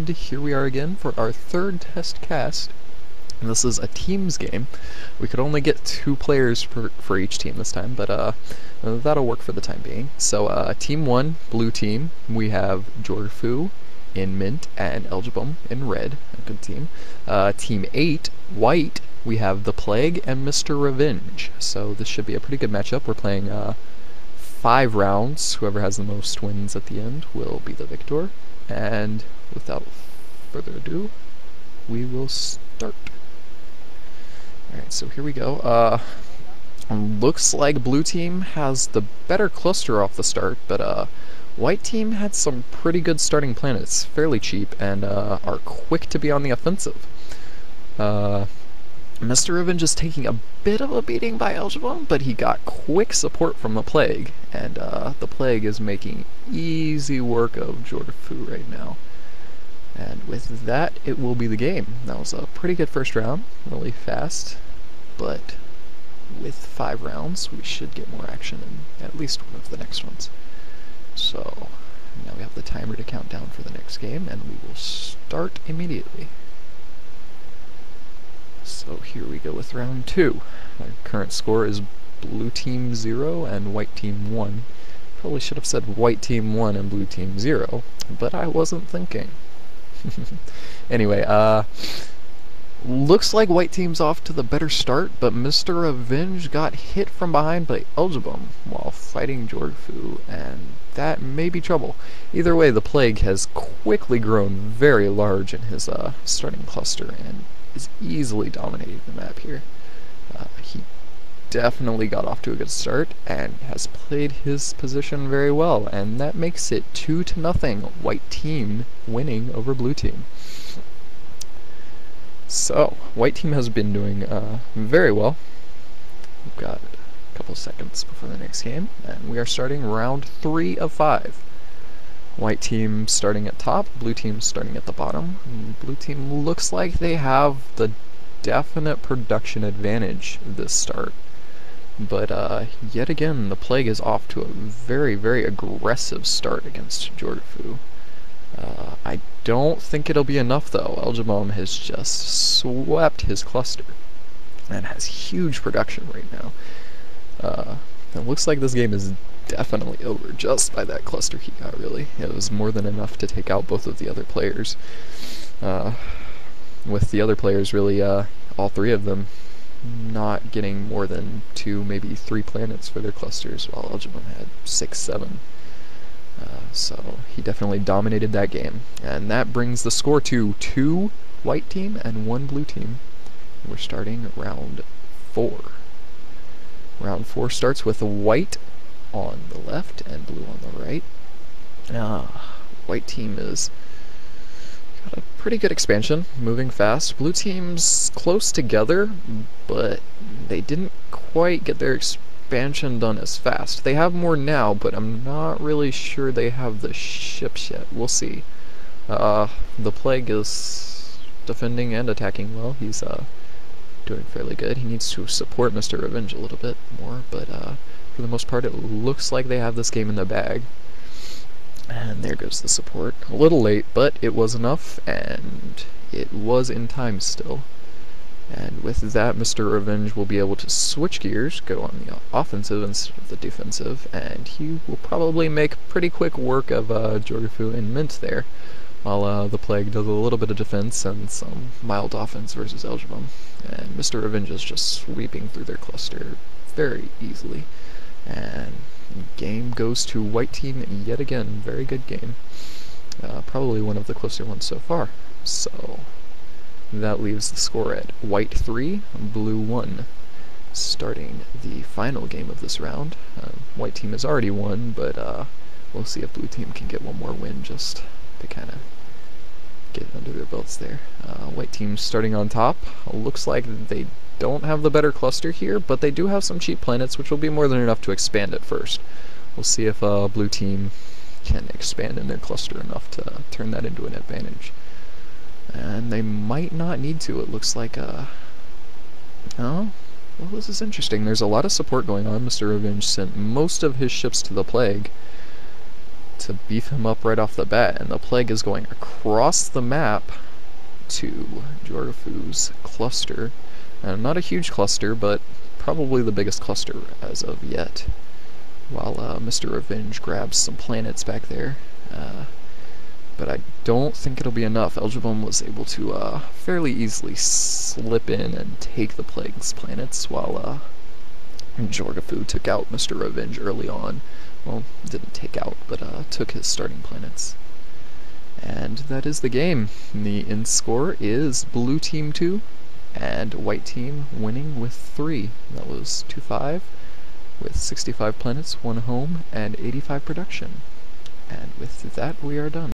And here we are again for our third test cast. And this is a teams game. We could only get 2 players for each team this time, but that'll work for the time being. So team 1, blue team, we have Jorfu in mint and Elgebum in red, a good team. Team 8, white, we have the Plague and Mr. Revenge. So this should be a pretty good matchup. We're playing 5 rounds. Whoever has the most wins at the end will be the victor. And without further ado, we will start. Alright, so here we go. Looks like blue team has the better cluster off the start, but white team had some pretty good starting planets, fairly cheap, and are quick to be on the offensive. Mr. Revenge is taking a bit of a beating by Elgebum, but he got quick support from the Plague, and the Plague is making easy work of Jorfu right now. And with that, it will be the game. That was a pretty good first round, really fast, but with 5 rounds, we should get more action in at least one of the next ones. So, now we have the timer to count down for the next game, and we will start immediately. So here we go with round 2. Our current score is blue team 0 and white team 1. Probably should have said white team 1 and blue team 0, but I wasn't thinking. Anyway, looks like white team's off to the better start, but Mr. Revenge got hit from behind by Elgebum while fighting Jorfu, and that may be trouble. Either way, the Plague has quickly grown very large in his starting cluster and is easily dominating the map here. He definitely got off to a good start and has played his position very well, and that makes it 2-0 white team winning over blue team. So white team has been doing very well. We've got a couple seconds before the next game, and we are starting round 3 of 5. White team starting at top, blue team starting at the bottom. Blue team looks like they have the definite production advantage this start. But yet again, the Plague is off to a very, very aggressive start against Jorfu. I don't think it'll be enough though. Elgebum has just swept his cluster and has huge production right now. It looks like this game is definitely over just by that cluster he got, really. It was more than enough to take out both of the other players. With the other players, really, all 3 of them not getting more than 2, maybe 3 planets for their clusters, while Elgebum had 6, 7. So he definitely dominated that game. And that brings the score to 2 white team and 1 blue team. We're starting round 4. Round 4 starts with white on the left and blue on the right. White team is got a pretty good expansion, moving fast. Blue team's close together, but they didn't quite get their expansion done as fast. They have more now, but I'm not really sure they have the ships yet. We'll see. The Plague is defending and attacking well. He's doing fairly good. He needs to support Mr. Revenge a little bit more, but for the most part, it looks like they have this game in the bag. And there goes the support. A little late, but it was enough, and it was in time still. And with that, Mr. Revenge will be able to switch gears, go on the offensive instead of the defensive, and he will probably make pretty quick work of Jorfu and Mint there, while the Plague does a little bit of defense and some mild offense versus Elgebum. And Mr. Revenge is just sweeping through their cluster very easily. And game goes to white team yet again. Very good game. Probably one of the closer ones so far. So that leaves the score at white 3, blue 1. Starting the final game of this round. White team has already won, but we'll see if blue team can get one more win just to kind of get under their belts there. White team starting on top. Looks like they don't have the better cluster here, but they do have some cheap planets, which will be more than enough to expand it first. We'll see if blue team can expand in their cluster enough to turn that into an advantage. And they might not need to. It looks like oh, well, this is interesting. There's a lot of support going on. Mr. Revenge sent most of his ships to the Plague, to beef him up right off the bat, and the plague is going across the map to Jorgafu's cluster. Not a huge cluster, but probably the biggest cluster as of yet. While Mr. Revenge grabs some planets back there. But I don't think it'll be enough. Elgebum was able to fairly easily slip in and take the Plague's planets, while Jorgafu took out Mr. Revenge early on. Well, didn't take out, but took his starting planets. And that is the game. The end score is Blue Team 2 and White Team winning with 3. That was 2-5 with 65 planets, 1 home, and 85 production. And with that, we are done.